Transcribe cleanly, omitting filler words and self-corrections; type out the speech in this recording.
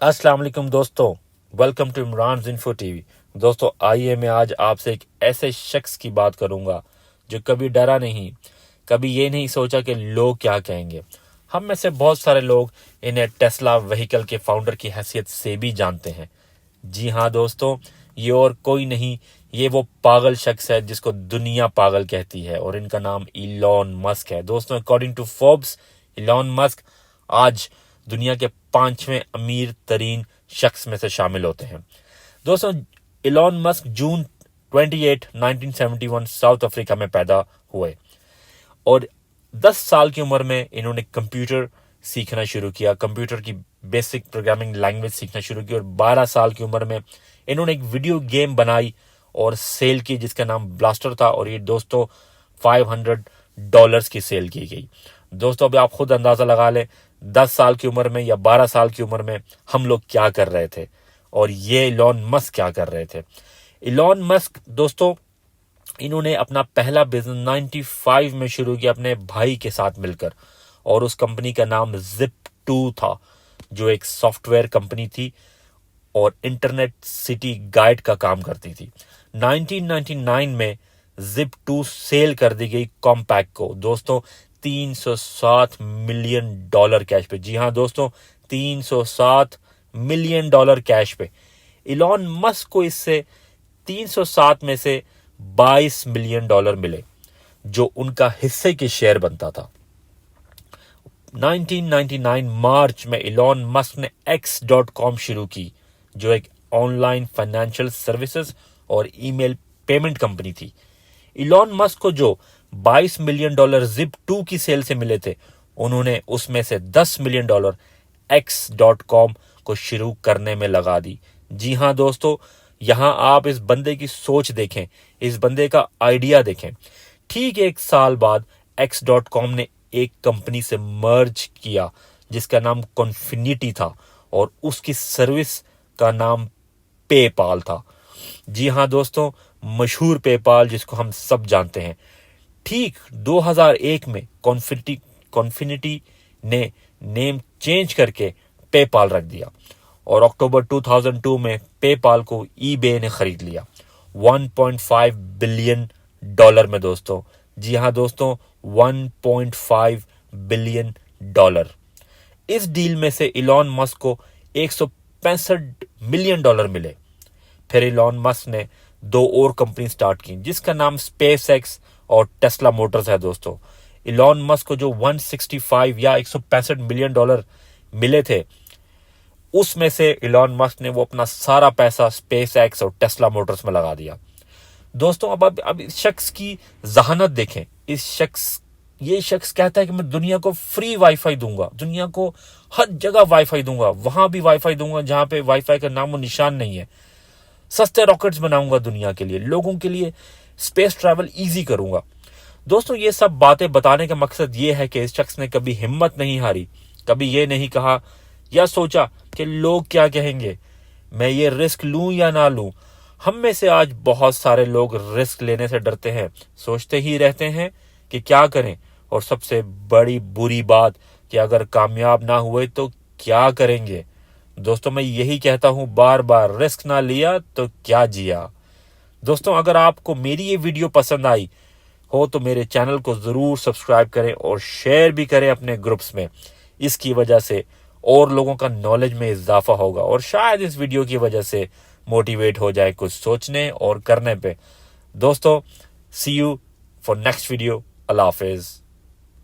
अस्सलाम वालेकुम दोस्तों, welcome to Imran info TV. दोस्तों आइए मैं आज आपसे एक ऐसे शख्स की बात करूंगा जो कभी डरा नहीं, कभी ये नहीं सोचा कि लोग क्या कहेंगे। हम में से बहुत सारे लोग इन्हें टेस्ला व्हीकल के फाउंडर की हैसियत से भी जानते हैं। जी हाँ दोस्तों, ये और कोई नहीं, ये वो पागल शख्स है जिसको दुनिया पागल कहती है और इनका नाम इलॉन मस्क है। दोस्तों according to Forbes, Elon Musk आज दुनिया के 5वें अमीर तरीन शख्स में से शामिल होते हैं। दोस्तों इलॉन मस्क जून 28, 1971 साउथ अफ्रीका में पैदा हुए और 10 साल की उम्र में इन्होंने कंप्यूटर सीखना शुरू किया, कंप्यूटर की बेसिक प्रोग्रामिंग लैंग्वेज सीखना शुरू की और 12 साल की उम्र में इन्होंने एक वीडियो गेम बनाई और सेल की जिसका नाम ब्लास्टर था और ये दोस्तों $500 की सेल की गई। दोस्तों अभी आप खुद अंदाजा लगा लें 10 साल की उम्र में या 12 साल की उम्र में हम लोग क्या कर रहे थे और ये इलॉन मस्क क्या कर रहे थे। इलॉन मस्क दोस्तों इन्होंने अपना पहला बिजनेस 95 में शुरू किया अपने भाई के साथ मिलकर और उस कंपनी का नाम Zip2 था जो एक सॉफ्टवेयर कंपनी थी और इंटरनेट सिटी गाइड का काम करती थी। 1999 में Zip2 सेल कर दी गई कॉम्पैक्ट को दोस्तों $307 मिलियन कैश पे। जी हाँ दोस्तों, $307 मिलियन कैश पे। इलॉन मस्क को इससे 307 में से $22 मिलियन मिले जो उनका हिस्से के शेयर बनता था। 1999 मार्च में इलॉन मस्क ने X.com शुरू की जो एक ऑनलाइन फाइनेंशियल सर्विसेज और ईमेल पेमेंट कंपनी थी। इलॉन मस्क को जो $22 मिलियन Zip2 की सेल से मिले थे उन्होंने उसमें से $10 मिलियन X.com को शुरू करने में लगा दी। जी हाँ दोस्तों, यहां आप इस बंदे की सोच देखें, इस बंदे का आइडिया देखें। ठीक 1 साल बाद X.com ने एक कंपनी से मर्ज किया जिसका नाम कॉन्फिनिटी था और उसकी सर्विस का नाम पेपाल था। जी हाँ दोस्तों, मशहूर पेपाल जिसको हम सब जानते हैं। ठीक 2001 में कॉन्फिनिटी ने नेम चेंज करके पेपाल रख दिया और अक्टूबर 2002 में पेपाल को ईबे ने खरीद लिया $1.5 बिलियन में दोस्तों। जी हाँ दोस्तों, $1.5 बिलियन। इस डील में से इलॉन मस्क को $165 मिलियन मिले। फिर इलॉन मस्क ने 2 और कंपनी स्टार्ट की जिसका नाम स्पेसएक्स और टेस्ला मोटर्स है दोस्तों। इलॉन मस्क को जो 165 या $165 मिलियन मिले थे उसमें से इलॉन मस्क ने वो अपना सारा पैसा स्पेसएक्स और टेस्ला मोटर्स में लगा दिया। दोस्तों अब इस शख्स की जहानत देखें। ये शख्स कहता है कि मैं दुनिया को फ्री वाईफाई दूंगा, दुनिया को हर जगह वाईफाई दूंगा, वहां भी वाईफाई दूंगा जहां पे वाईफाई का नामो निशान नहीं है। सस्ते रॉकेट्स बनाऊंगा दुनिया के लिए, लोगों के लिए स्पेस ट्रैवल इजी करूंगा। दोस्तों ये सब बातें बताने का मकसद ये है कि इस शख्स ने कभी हिम्मत नहीं हारी, कभी ये नहीं कहा या सोचा कि लोग क्या कहेंगे, मैं ये रिस्क लूं या ना लूं। हम में से आज बहुत सारे लोग रिस्क लेने से डरते हैं, सोचते ही रहते हैं कि क्या करें और सबसे बड़ी बुरी बात कि अगर कामयाब ना हुए तो क्या करेंगे। दोस्तों मैं यही कहता हूं बार बार, रिस्क ना लिया तो क्या जिया। दोस्तों अगर आपको मेरी ये वीडियो पसंद आई हो तो मेरे चैनल को जरूर सब्सक्राइब करें और शेयर भी करें अपने ग्रुप्स में। इसकी वजह से और लोगों का नॉलेज में इजाफा होगा और शायद इस वीडियो की वजह से मोटिवेट हो जाए कुछ सोचने और करने पे। दोस्तों see you for next video. अल्लाह हाफिज।